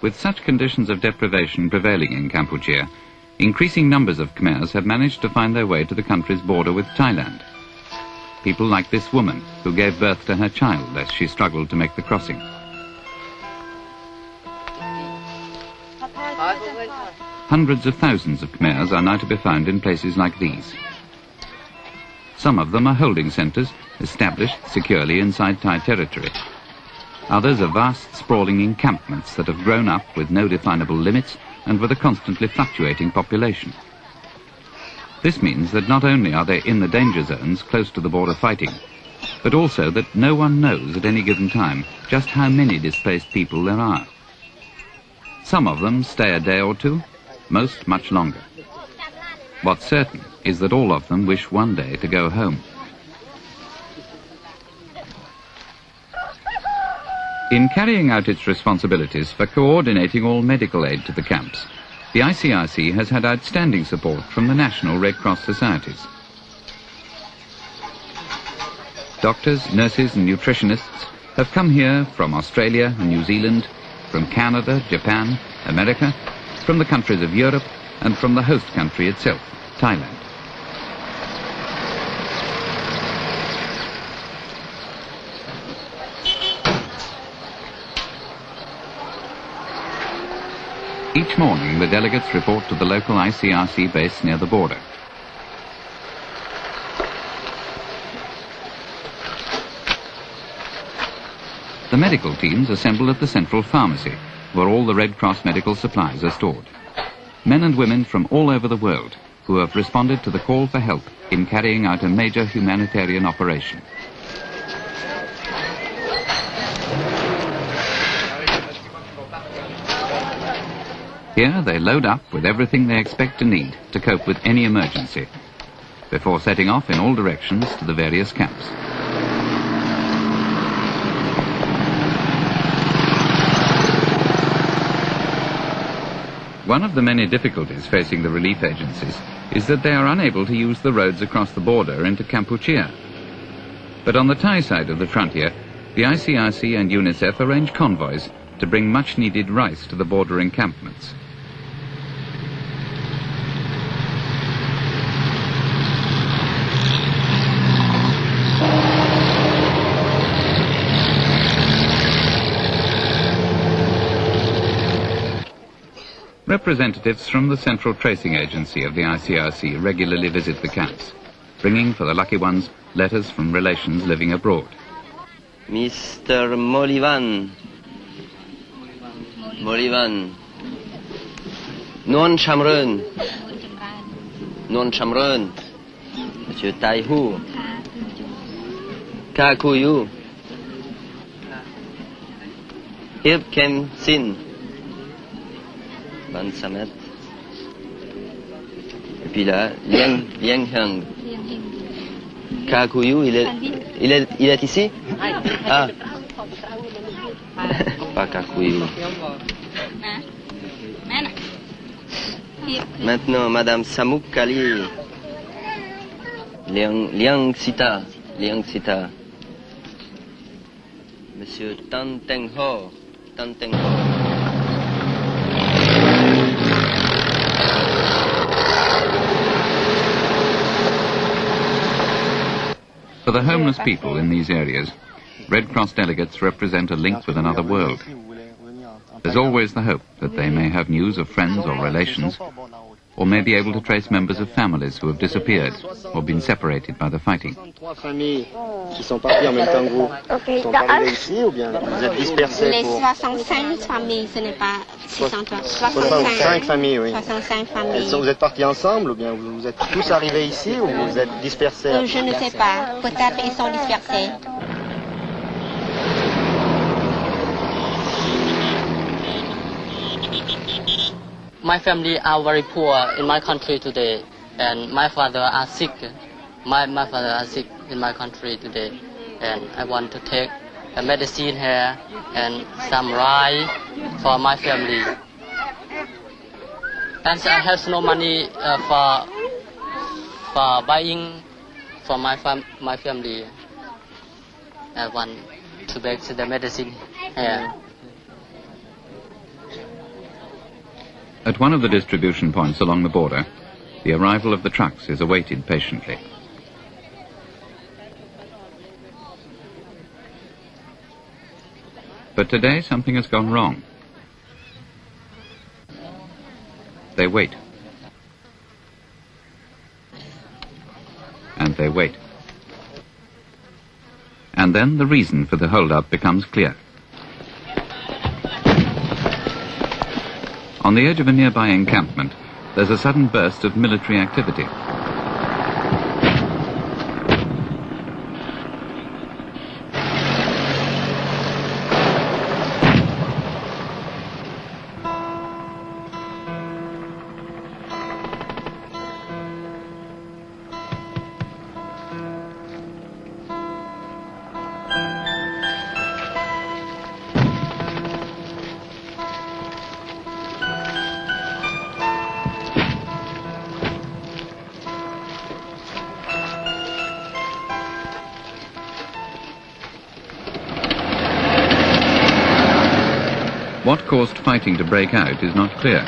With such conditions of deprivation prevailing in Kampuchea, increasing numbers of Khmers have managed to find their way to the country's border with Thailand. People like this woman, who gave birth to her child as she struggled to make the crossing. Hundreds of thousands of Khmers are now to be found in places like these. Some of them are holding centres established securely inside Thai territory. Others are vast, sprawling encampments that have grown up with no definable limits and with a constantly fluctuating population. This means that not only are they in the danger zones close to the border fighting, but also that no one knows at any given time just how many displaced people there are. Some of them stay a day or two, most much longer. What's certain is that all of them wish one day to go home. In carrying out its responsibilities for coordinating all medical aid to the camps, the ICRC has had outstanding support from the national Red Cross societies. Doctors, nurses and nutritionists have come here from Australia and New Zealand, from Canada, Japan, America, from the countries of Europe and from the host country itself, Thailand. Each morning, the delegates report to the local ICRC base near the border. The medical teams assemble at the central pharmacy, where all the Red Cross medical supplies are stored. Men and women from all over the world who have responded to the call for help in carrying out a major humanitarian operation. Here they load up with everything they expect to need to cope with any emergency, before setting off in all directions to the various camps. One of the many difficulties facing the relief agencies is that they are unable to use the roads across the border into Kampuchea. But on the Thai side of the frontier, the ICRC and UNICEF arrange convoys to bring much-needed rice to the border encampments. Representatives from the Central Tracing Agency of the ICRC regularly visit the camps, bringing for the lucky ones letters from relations living abroad. Mr. Molivan, Non Chamrun, Monsieur Taihu, Kakuyu, Hip Kem Sin, Ban Samet, et puis là, Liang Heng. Kakuyu, il est ici? Ah, pas Kakuyu. Maintenant, Madame Samuk Kali, Liang Sita, Monsieur Tan Teng Ho. For the homeless people in these areas, Red Cross delegates represent a link with another world. There's always the hope that they may have news of friends or relations, or may be able to trace members of families who have disappeared or been separated by the fighting. Les 65 familles, ce n'est pas 603. 65 familles, oui. 65 familles. Vous êtes partis ensemble ou bien vous êtes tous arrivés ici ou vous êtes dispersés? Je ne sais pas. Peut-être ils sont dispersés. My family are very poor in my country today, and my father are sick. My father are sick in my country today, and I want to take a medicine here and some rice for my family. And I have no money for buying for my family. I want to make the medicine here. At one of the distribution points along the border, the arrival of the trucks is awaited patiently. But today something has gone wrong. They wait. And they wait. And then the reason for the hold-up becomes clear. On the edge of a nearby encampment, there's a sudden burst of military activity. What caused fighting to break out is not clear,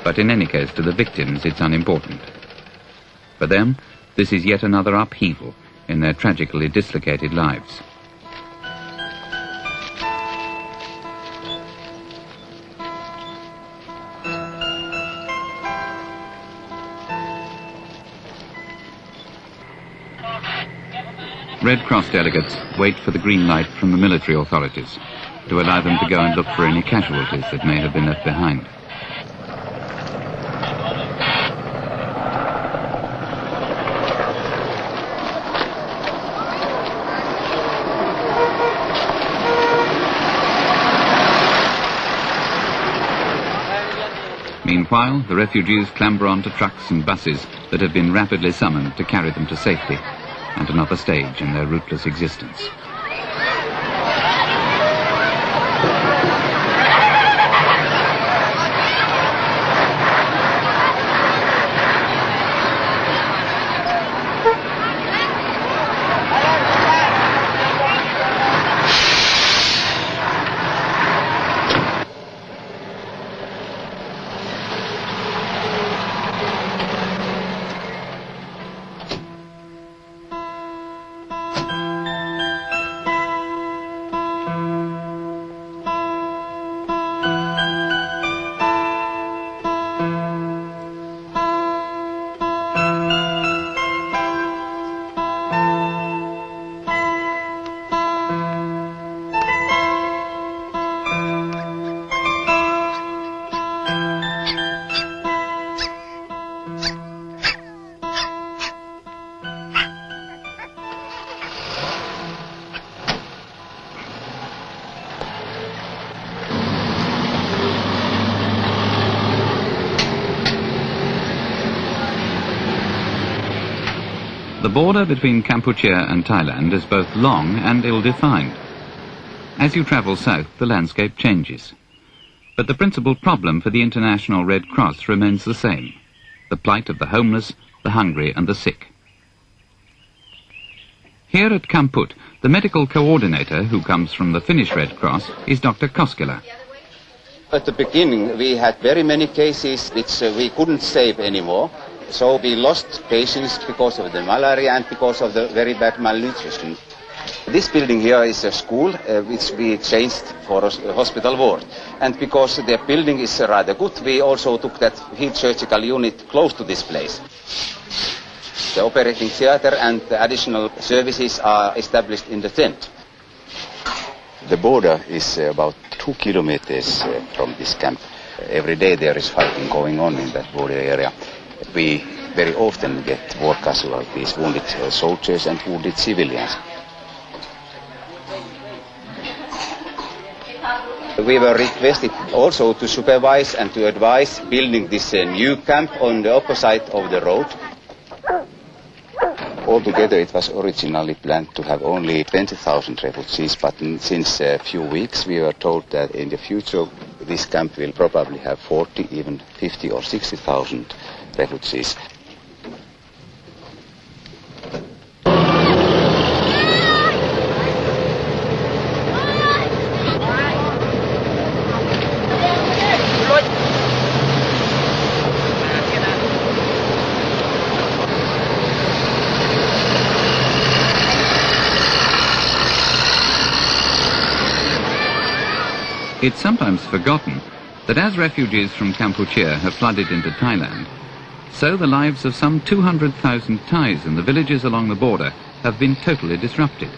but in any case to the victims it's unimportant. For them, this is yet another upheaval in their tragically dislocated lives. Red Cross delegates wait for the green light from the military authorities to allow them to go and look for any casualties that may have been left behind. Meanwhile, the refugees clamber onto trucks and buses that have been rapidly summoned to carry them to safety and another stage in their rootless existence. The border between Kampuchea and Thailand is both long and ill-defined. As you travel south, the landscape changes. But the principal problem for the International Red Cross remains the same: the plight of the homeless, the hungry and the sick. Here at Kamput, the medical coordinator, who comes from the Finnish Red Cross, is Dr. Koskela. At the beginning, we had very many cases which we couldn't save anymore. So we lost patients because of the malaria and because of the very bad malnutrition. This building here is a school which we changed for a hospital ward. And because the building is rather good, we also took that heat surgical unit close to this place. The operating theater and the additional services are established in the tent. The border is about 2 kilometers from this camp. Every day there is fighting going on in that border area. We very often get war casualties, wounded soldiers and wounded civilians. We were requested also to supervise and to advise building this new camp on the opposite of the road. Altogether, it was originally planned to have only 20,000 refugees, but since a few weeks we were told that in the future this camp will probably have 40, even 50 or 60,000 refugees. It's sometimes forgotten that as refugees from Kampuchea have flooded into Thailand, so the lives of some 200,000 Thais in the villages along the border have been totally disrupted.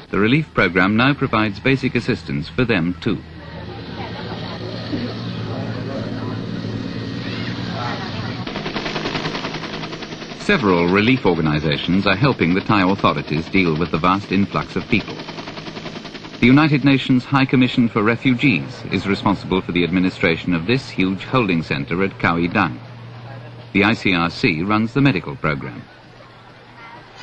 The relief program now provides basic assistance for them too. Several relief organizations are helping the Thai authorities deal with the vast influx of people. The United Nations High Commission for Refugees is responsible for the administration of this huge holding center at Khao I Dang. The ICRC runs the medical program.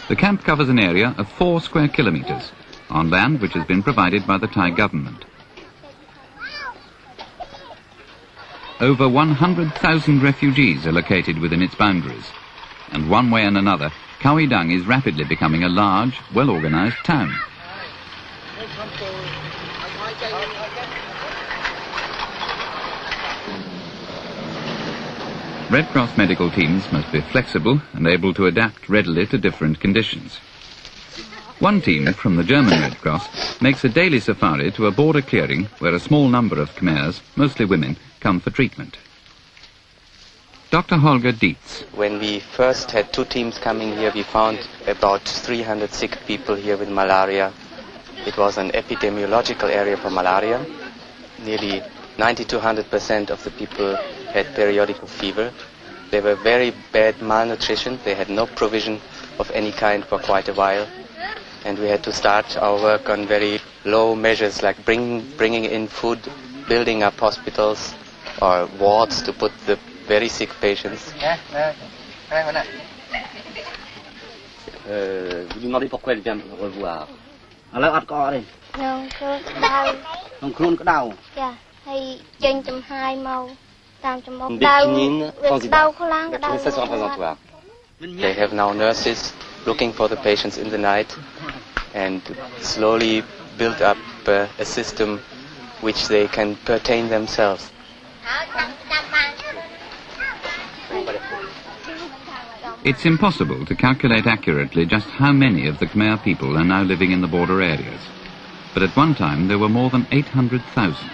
The camp covers an area of 4 square kilometers on land which has been provided by the Thai government. Over 100,000 refugees are located within its boundaries, and one way and another, Khao I Dang is rapidly becoming a large, well-organized town. Red Cross medical teams must be flexible and able to adapt readily to different conditions. One team from the German Red Cross makes a daily safari to a border clearing where a small number of Khmers, mostly women, come for treatment. Dr. Holger Dietz. When we first had 2 teams coming here, we found about 300 sick people here with malaria. It was an epidemiological area for malaria. Nearly 90 to 100% of the people had periodical fever. They were very bad malnutrition. They had no provision of any kind for quite a while. And we had to start our work on very low measures like bringing in food, building up hospitals or wards to put the very sick patients. Vous demandez pourquoi elle vient me revoir. Alors, à quoi aller? Non, je đau. Non, khuôn có đau. Dạ, hay chân chùm 2 màu, tam chùm 1 Une đau. béquinine Đau khô lang, đau. Mais ça sera présentoir. They have now nurses looking for the patients in the night and slowly build up a system which they can pertain themselves. It's impossible to calculate accurately just how many of the Khmer people are now living in the border areas, but at one time there were more than 800,000.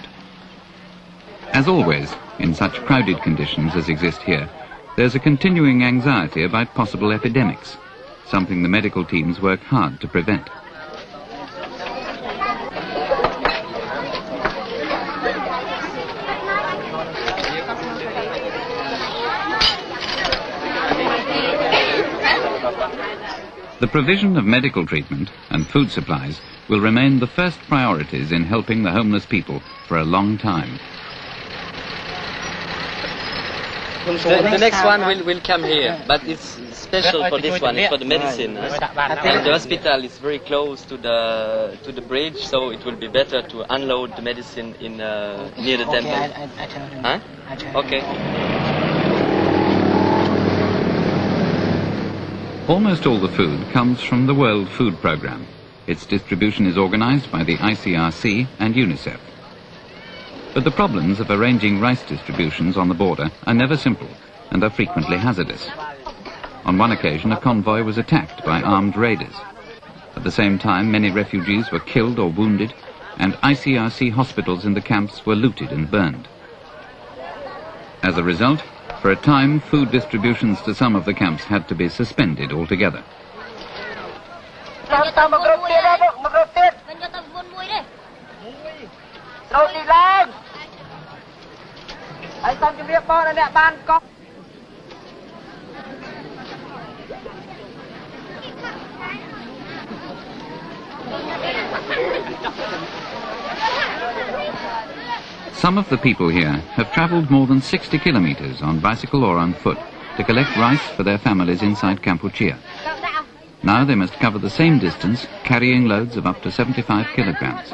As always, in such crowded conditions as exist here, there's a continuing anxiety about possible epidemics, something the medical teams work hard to prevent. The provision of medical treatment and food supplies will remain the first priorities in helping the homeless people for a long time. The next one will come here, but it's special for this one. It's for the medicine. And the hospital is very close to the bridge, so it will be better to unload the medicine in near the temple. Huh? Okay. Almost all the food comes from the World Food Programme. Its distribution is organised by the ICRC and UNICEF. But the problems of arranging rice distributions on the border are never simple and are frequently hazardous. On one occasion, a convoy was attacked by armed raiders. At the same time, many refugees were killed or wounded, and ICRC hospitals in the camps were looted and burned. As a result, for a time, food distributions to some of the camps had to be suspended altogether. Some of the people here have travelled more than 60 kilometres on bicycle or on foot to collect rice for their families inside Kampuchea. Now they must cover the same distance, carrying loads of up to 75 kilograms.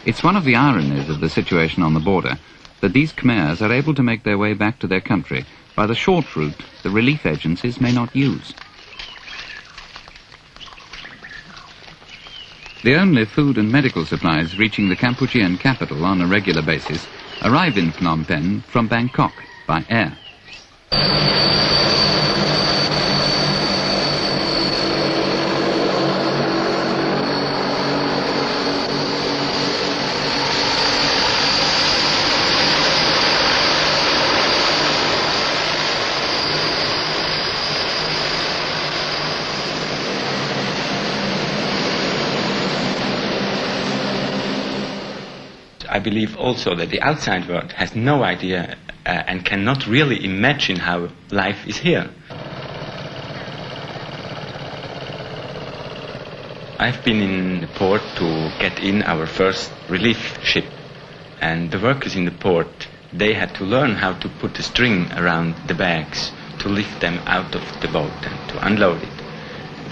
It's one of the ironies of the situation on the border that these Khmers are able to make their way back to their country by the short route the relief agencies may not use. The only food and medical supplies reaching the Kampuchean capital on a regular basis arrive in Phnom Penh from Bangkok by air. I believe also that the outside world has no idea and cannot really imagine how life is here. I've been in the port to get in our first relief ship, and the workers in the port, they had to learn how to put a string around the bags to lift them out of the boat and to unload it.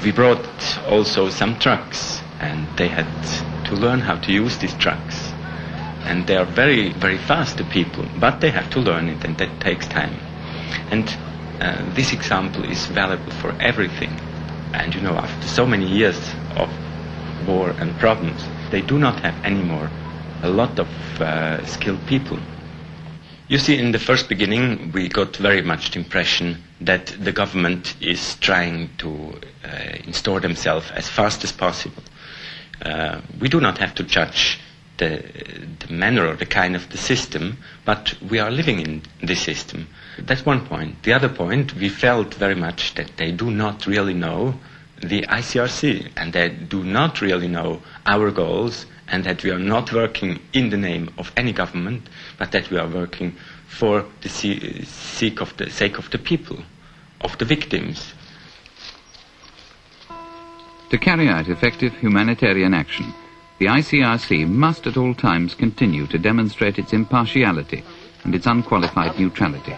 We brought also some trucks, and they had to learn how to use these trucks. And they are very, very fast, the people, but they have to learn it, and that takes time. And this example is valuable for everything. And you know, after so many years of war and problems, they do not have anymore a lot of skilled people. You see, in the first beginning, we got very much the impression that the government is trying to install themselves as fast as possible. We do not have to judge the manner or the kind of the system, but we are living in this system. That's one point. The other point, we felt very much that they do not really know the ICRC, and they do not really know our goals, and that we are not working in the name of any government, but that we are working for the sake of the people, of the victims. To carry out effective humanitarian action, the ICRC must at all times continue to demonstrate its impartiality and its unqualified neutrality.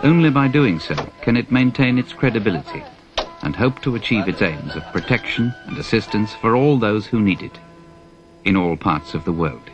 Only by doing so can it maintain its credibility and hope to achieve its aims of protection and assistance for all those who need it in all parts of the world.